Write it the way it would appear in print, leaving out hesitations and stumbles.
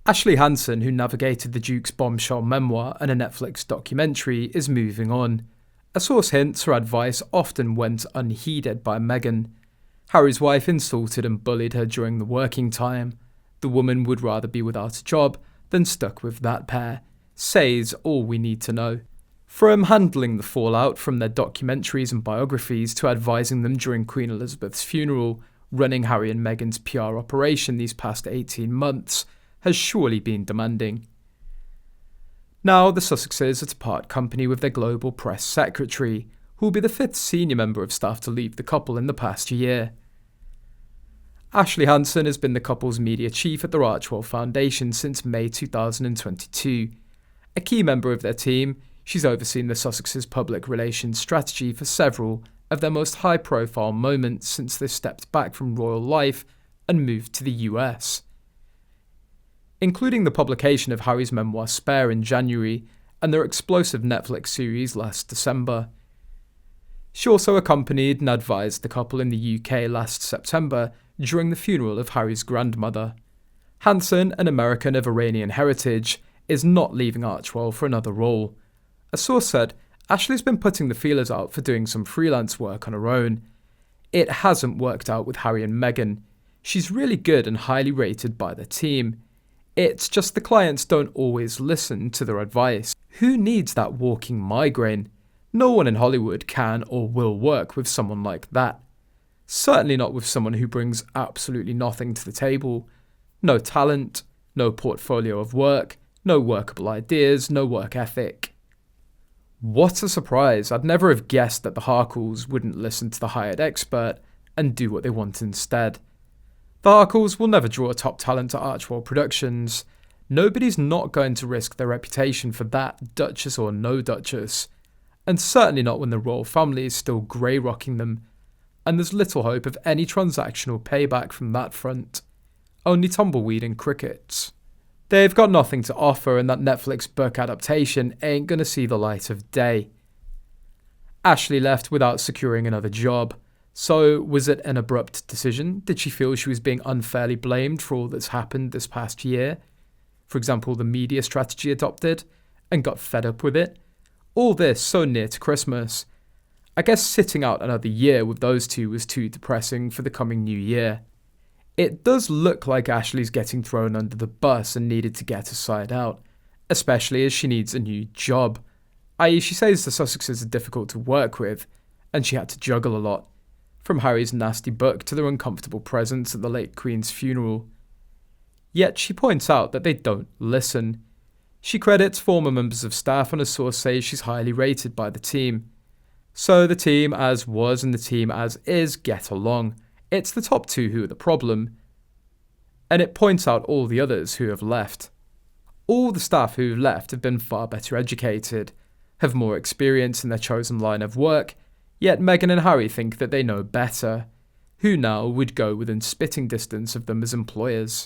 Ashley Hansen, who navigated the Duke's bombshell memoir and a Netflix documentary, is moving on. A source hints her advice often went unheeded by Meghan. Harry's wife insulted and bullied her during the working time. The woman would rather be without a job than stuck with that pair, says all we need to know. From handling the fallout from their documentaries and biographies to advising them during Queen Elizabeth's funeral, running Harry and Meghan's PR operation these past 18 months has surely been demanding. Now the Sussexes are to part company with their global press secretary, who will be the 5th senior member of staff to leave the couple in the past year. Ashley Hansen has been the couple's media chief at the Archwell Foundation since May 2022. A key member of their team, she's overseen the Sussexes' public relations strategy for several of their most high-profile moments since they stepped back from royal life and moved to the US, including the publication of Harry's memoir Spare in January and their explosive Netflix series last December. She also accompanied and advised the couple in the UK last September during the funeral of Harry's grandmother. Hansen, an American of Iranian heritage, is not leaving Archwell for another role. A source said Ashley's been putting the feelers out for doing some freelance work on her own. It hasn't worked out with Harry and Meghan. She's really good and highly rated by the team. It's just the clients don't always listen to their advice. Who needs that walking migraine? No one in Hollywood can or will work with someone like that. Certainly not with someone who brings absolutely nothing to the table. No talent, no portfolio of work, no workable ideas, no work ethic. What a surprise. I'd never have guessed that the Harkles wouldn't listen to the hired expert and do what they want instead. The Harkles will never draw a top talent to Archwell Productions. Nobody's not going to risk their reputation for that, Duchess or no Duchess. And certainly not when the royal family is still grey-rocking them. And there's little hope of any transactional payback from that front. Only tumbleweed and crickets. They've got nothing to offer, and that Netflix book adaptation ain't going to see the light of day. Ashley left without securing another job. So, was it an abrupt decision? Did she feel she was being unfairly blamed for all that's happened this past year? For example, the media strategy adopted, and got fed up with it? All this so near to Christmas. I guess sitting out another year with those two was too depressing for the coming new year. It does look like Ashley's getting thrown under the bus and needed to get her side out, especially as she needs a new job. I.e., she says the Sussexes are difficult to work with, and she had to juggle a lot. From Harry's nasty book to their uncomfortable presence at the late Queen's funeral. Yet she points out that they don't listen. She credits former members of staff, and a source says she's highly rated by the team. So the team as was and the team as is get along. It's the top two who are the problem. And it points out all the others who have left. All the staff who've left have been far better educated, have more experience in their chosen line of work, yet Meghan and Harry think that they know better. Who now would go within spitting distance of them as employers?